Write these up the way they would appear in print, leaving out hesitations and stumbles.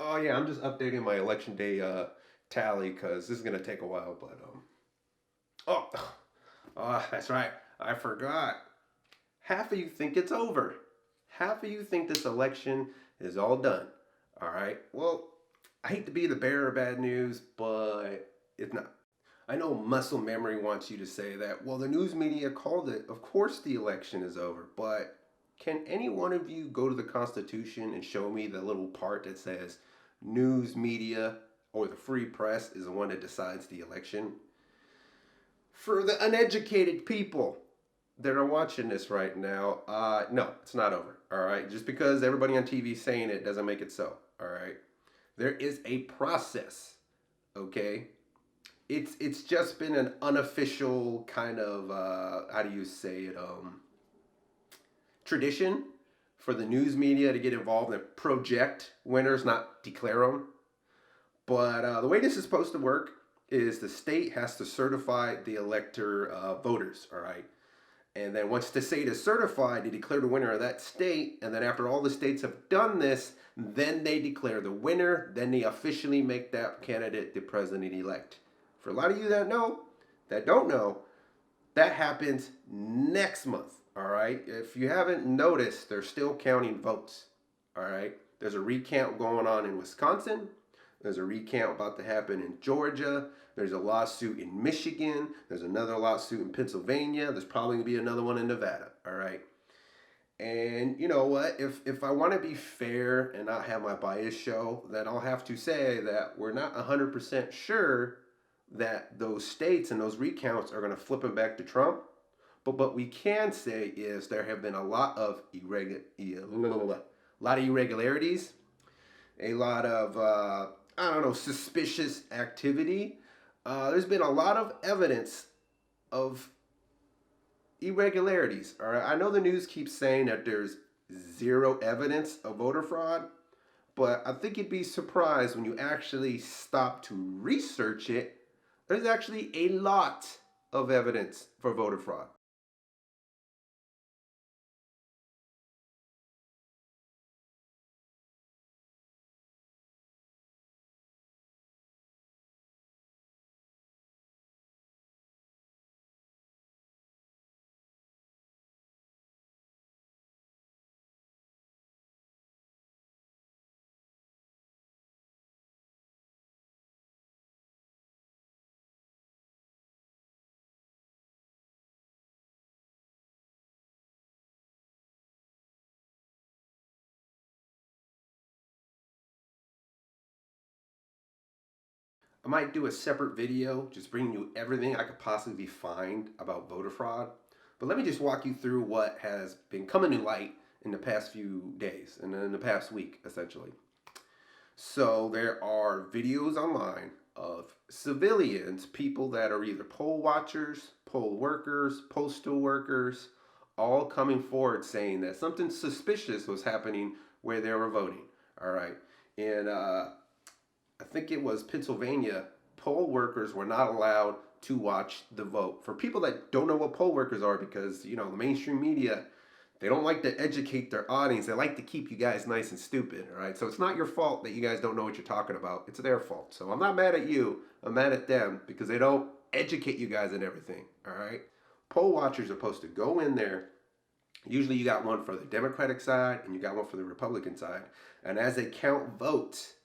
Oh yeah, I'm just updating my election day tally because this is gonna take a while. But oh, oh, that's right. I forgot. Half of you think it's over. Half of you think this election is all done. All right. Well, I hate to be the bearer of bad news, but it's not. I know muscle memory wants you to say that. Well, the news media called it. Of course, the election is over. But can any one of you go to the Constitution and show me the little part that says news media or the free press is the one that decides the election? For the uneducated people that are watching this right now, no, it's not over. All right. Just because everybody on TV is saying it doesn't make it so. All right. There is a process. Okay. It's just been an unofficial kind of how do you say it tradition for the news media to get involved and project winners, not declare them. But the way this is supposed to work is the state has to certify the elector voters. All right. And then once the state is certified, they declare the winner of that state. And then after all the states have done this, then they declare the winner. Then they officially make that candidate the president elect. For a lot of you that don't know, that happens next month. All right. If you haven't noticed, they're still counting votes. All right. There's a recount going on in Wisconsin. There's a recount about to happen in Georgia. There's a lawsuit in Michigan. There's another lawsuit in Pennsylvania. There's probably going to be another one in Nevada. All right. And you know what? If I want to be fair and not have my bias show, then I'll have to say that we're not 100% sure that those states and those recounts are going to flip them back to Trump. But what we can say is there have been a lot of irregularities, a lot of I don't know, suspicious activity. There's been a lot of evidence of irregularities. All right, I know the news keeps saying that there's zero evidence of voter fraud, but I think you'd be surprised when you actually stop to research it. There's actually a lot of evidence for voter fraud. I might do a separate video just bringing you everything I could possibly find about voter fraud. But let me just walk you through what has been coming to light in the past few days and in the past week, essentially. So there are videos online of civilians, people that are either poll watchers, poll workers, postal workers, all coming forward saying that something suspicious was happening where they were voting. All right. And I think it was Pennsylvania, poll workers were not allowed to watch the vote. For people that don't know what poll workers are, because the mainstream media, they don't like to educate their audience. They like to keep you guys nice and stupid. All right, so it's not your fault that you guys don't know what you're talking about. It's their fault. So I'm not mad at you. I'm mad at them because they don't educate you guys and everything. All right, poll watchers are supposed to go in there. Usually you got one for the Democratic side and you got one for the Republican side. And as they count votes,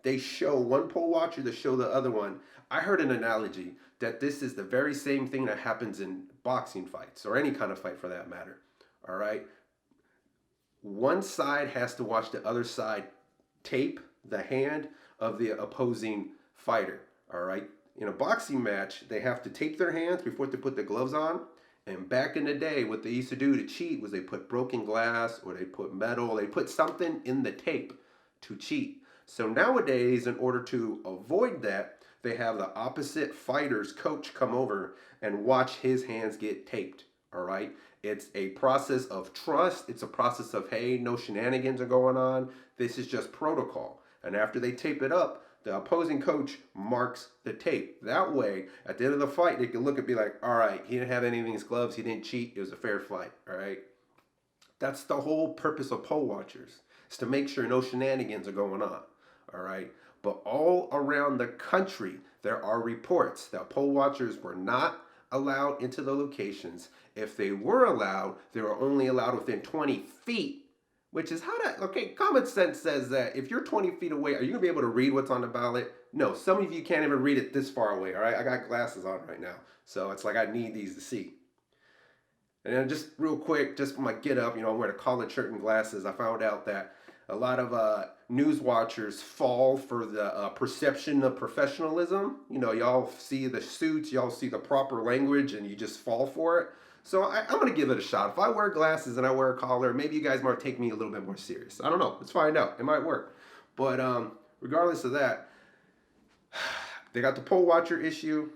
they show one poll watcher to show the other one. I heard an analogy that this is the very same thing that happens in boxing fights or any kind of fight for that matter. All right. One side has to watch the other side tape the hand of the opposing fighter. All right. In a boxing match, they have to tape their hands before they put the gloves on. And back in the day, what they used to do to cheat was they put broken glass or they put metal, they put something in the tape to cheat. So nowadays, in order to avoid that, they have the opposite fighter's coach come over and watch his hands get taped. All right. It's a process of trust. It's a process of, hey, no shenanigans are going on. This is just protocol. And after they tape it up, the opposing coach marks the tape. That way, at the end of the fight, they can look and be like, all right, he didn't have anything in his gloves. He didn't cheat. It was a fair fight. All right. That's the whole purpose of poll watchers. Is to make sure no shenanigans are going on. all right? But all around the country, there are reports that poll watchers were not allowed into the locations. If they were allowed, they were only allowed within 20 feet, which is how that, okay, common sense says that if you're 20 feet away, are you gonna be able to read what's on the ballot? No, some of you can't even read it this far away, all right? I got glasses on right now, so it's like I need these to see. And then just real quick, just for my get up, I'm wearing a collared shirt and glasses. I found out that a lot of news watchers fall for the perception of professionalism. Y'all see the suits, y'all see the proper language, and you just fall for it. So I'm going to give it a shot. If I wear glasses and I wear a collar, maybe you guys might take me a little bit more serious. I don't know. Let's find out. It might work. But regardless of that, they got the poll watcher issue.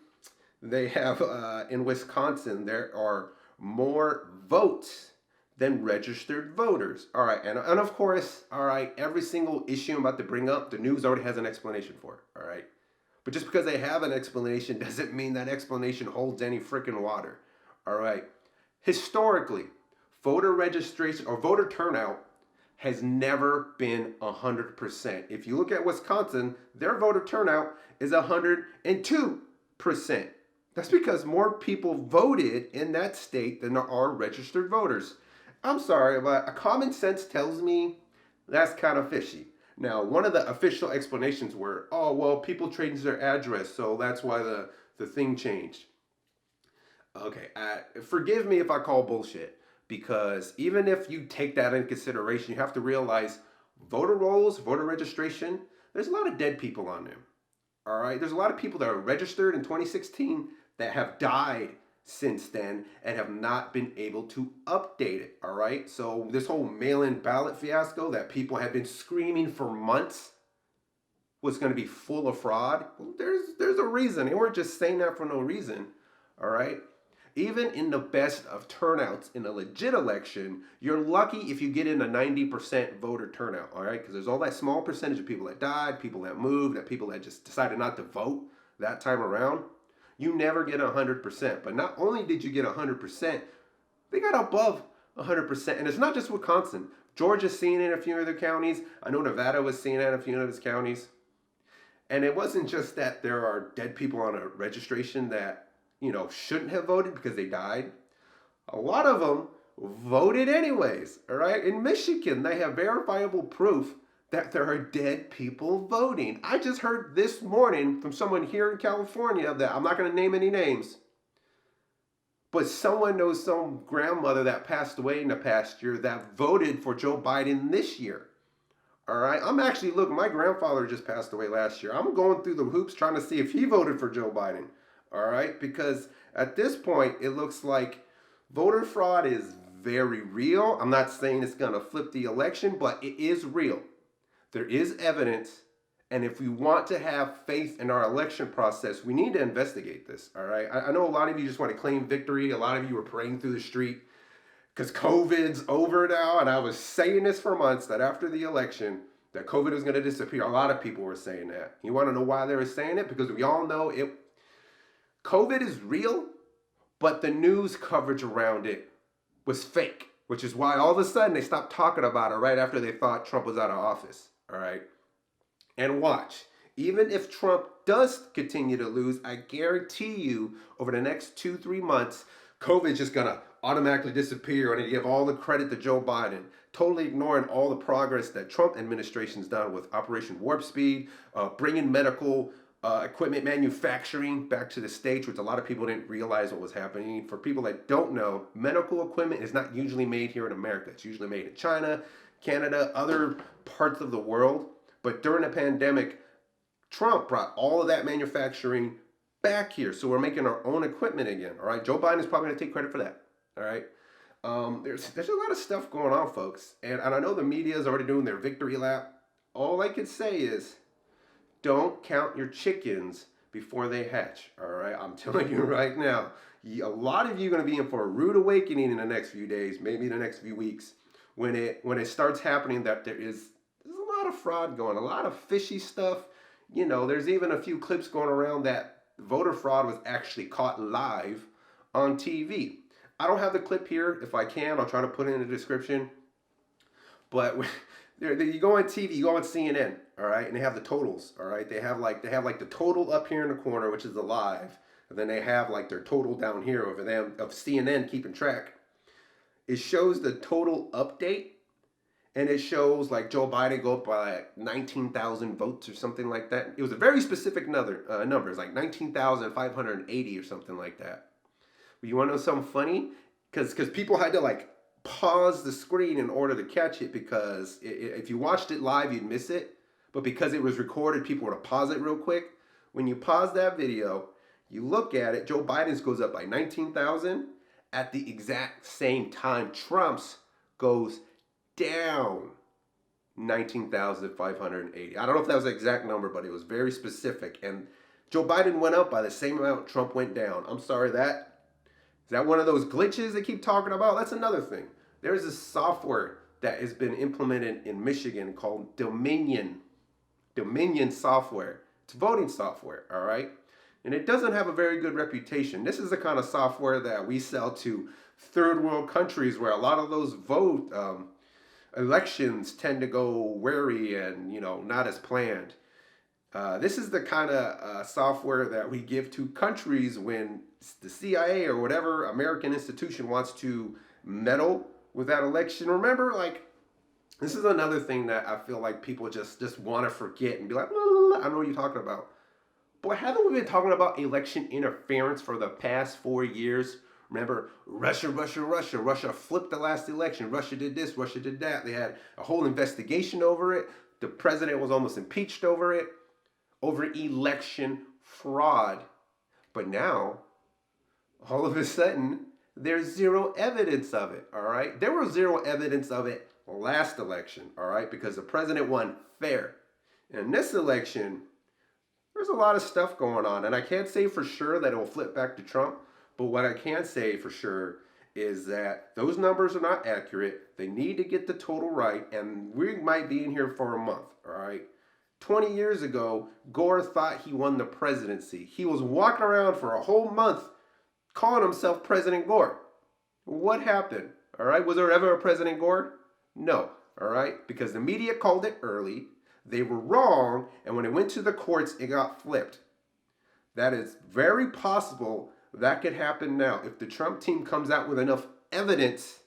They have, in Wisconsin, there are more votes than registered voters. All right, and of course, all right, every single issue I'm about to bring up, the news already has an explanation for it, all right? But just because they have an explanation doesn't mean that explanation holds any freaking water, all right? Historically, voter registration or voter turnout has never been 100%. If you look at Wisconsin, their voter turnout is 102%. That's because more people voted in that state than there are registered voters. I'm sorry, but a common sense tells me that's kind of fishy. Now, one of the official explanations were, oh, well, people changed their address, so that's why the thing changed. Okay, forgive me if I call bullshit, because even if you take that into consideration, you have to realize voter rolls, voter registration, there's a lot of dead people on them. All right, there's a lot of people that are registered in 2016 that have died since then and have not been able to update it. All right, so this whole mail-in ballot fiasco that people have been screaming for months was going to be full of fraud. Well, there's a reason. They weren't just saying that for no reason. All right. Even in the best of turnouts in a legit election, you're lucky if you get in a 90% voter turnout, all right? Because there's all that small percentage of people that died, people that moved, that people that just decided not to vote that time around. You never get 100%. But not only did you get 100%, they got above 100%. And it's not just Wisconsin. Georgia's seeing it in a few other counties. I know Nevada was seeing it in a few of its counties. And it wasn't just that there are dead people on a registration that shouldn't have voted because they died. A lot of them voted anyways, all right? In Michigan, they have verifiable proof that there are dead people voting. I just heard this morning from someone here in California that I'm not going to name any names, but someone knows some grandmother that passed away in the past year that voted for Joe Biden this year. All right, I'm actually looking, my grandfather just passed away last year. I'm going through the hoops trying to see if he voted for Joe Biden. All right, because at this point, it looks like voter fraud is very real. I'm not saying it's going to flip the election, but it is real. There is evidence. And if we want to have faith in our election process, we need to investigate this. All right, I know a lot of you just want to claim victory. A lot of you were praying through the street because COVID's over now. And I was saying this for months that after the election, that COVID was going to disappear. A lot of people were saying that. You want to know why they were saying it? Because we all know COVID is real, but the news coverage around it was fake, which is why all of a sudden they stopped talking about it right after they thought Trump was out of office, all right? And watch, even if Trump does continue to lose, I guarantee you over the next 2-3 months, COVID's just gonna automatically disappear and give all the credit to Joe Biden, totally ignoring all the progress that Trump administration's done with Operation Warp Speed, bringing medical equipment manufacturing back to the States, which a lot of people didn't realize what was happening. For people that don't know, medical equipment is not usually made here in America. It's usually made in China, Canada, other parts of the world. But during the pandemic, Trump brought all of that manufacturing back here. So we're making our own equipment again. All right. Joe Biden is probably going to take credit for that. All right. There's a lot of stuff going on, folks. And I know the media is already doing their victory lap. All I can say is, don't count your chickens before they hatch, all right? I'm telling you right now, a lot of you are going to be in for a rude awakening in the next few days, maybe the next few weeks, when it starts happening that there's a lot of fraud going, a lot of fishy stuff. There's even a few clips going around that voter fraud was actually caught live on TV. I don't have the clip here. If I can, I'll try to put it in the description. But You go on TV, you go on CNN, all right, and they have the totals, all right. They have like the total up here in the corner, which is the live, and then they have like their total down here over them of CNN keeping track. It shows the total update, and it shows like Joe Biden go up by like 19,000 votes or something like that. It was a very specific number. It's like 19,580 or something like that. But you want to know something funny? Because people had to like pause the screen in order to catch it because if you watched it live, you'd miss it. But because it was recorded, people were to pause it real quick. When you pause that video, you look at it, Joe Biden's goes up by 19,000. At the exact same time, Trump's goes down 19,580. I don't know if that was the exact number, but it was very specific. And Joe Biden went up by the same amount Trump went down. I'm sorry, is that one of those glitches they keep talking about? That's another thing. There's a software that has been implemented in Michigan called Dominion. Dominion software. It's voting software, all right? And it doesn't have a very good reputation. This is the kind of software that we sell to third world countries where a lot of those elections tend to go wary and, not as planned. This is the kind of software that we give to countries when the CIA or whatever American institution wants to meddle with that election. Remember, like, this is another thing that I feel like people just want to forget and be like, I don't know what you're talking about. Boy, haven't we been talking about election interference for the past 4 years? Remember, Russia. Russia flipped the last election. Russia did this, Russia did that. They had a whole investigation over it. The president was almost impeached over it, over election fraud. But now, all of a sudden, there's zero evidence of it, all right? There was zero evidence of it last election, all right? Because the president won fair. In this election, there's a lot of stuff going on, and I can't say for sure that it will flip back to Trump, but what I can say for sure is that those numbers are not accurate. They need to get the total right, and we might be in here for a month, all right? 20 years ago, Gore thought he won the presidency. He was walking around for a whole month calling himself President Gore. What happened? All right, was there ever a President Gore? No, all right, because the media called it early. They were wrong, and when it went to the courts, it got flipped. That is very possible that could happen now. If the Trump team comes out with enough evidence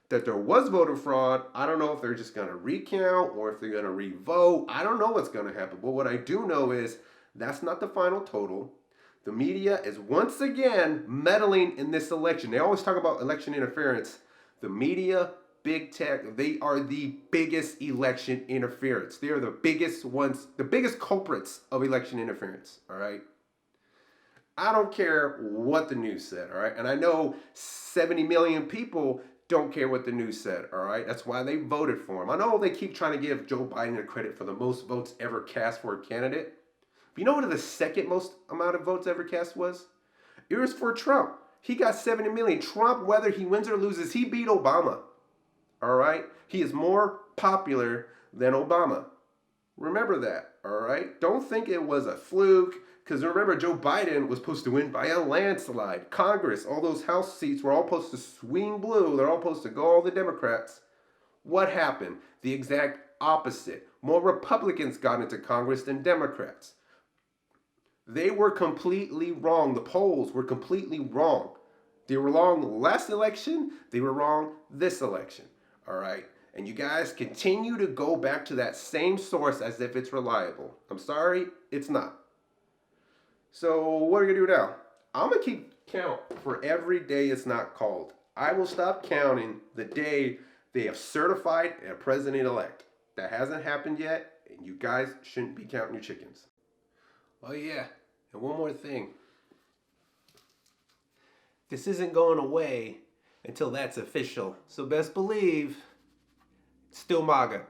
that there was voter fraud, I don't know if they're just going to recount or if they're going to revote. I don't know what's going to happen. But what I do know is that's not the final total. The media is once again meddling in this election. They always talk about election interference. The media, big tech, they are the biggest election interference. They are the biggest ones, the biggest culprits of election interference, all right? I don't care what the news said, all right? And I know 70 million people don't care what the news said, all right? That's why they voted for him. I know they keep trying to give Joe Biden the credit for the most votes ever cast for a candidate. But you know what the second most amount of votes ever cast was? It was for Trump. He got 70 million. Trump, whether he wins or loses, he beat Obama. All right? He is more popular than Obama. Remember that, all right? Don't think it was a fluke, because remember, Joe Biden was supposed to win by a landslide. Congress, all those House seats were all supposed to swing blue. They're all supposed to go all the Democrats. What happened? The exact opposite. More Republicans got into Congress than Democrats. They were completely wrong. The polls were completely wrong. They were wrong last election. They were wrong this election. All right? And you guys continue to go back to that same source as if it's reliable. I'm sorry, it's not. So what are we going to do now? I'm going to keep count for every day it's not called. I will stop counting the day they have certified a president-elect. That hasn't happened yet, and you guys shouldn't be counting your chickens. Oh yeah, and one more thing. This isn't going away until that's official. So best believe, still MAGA.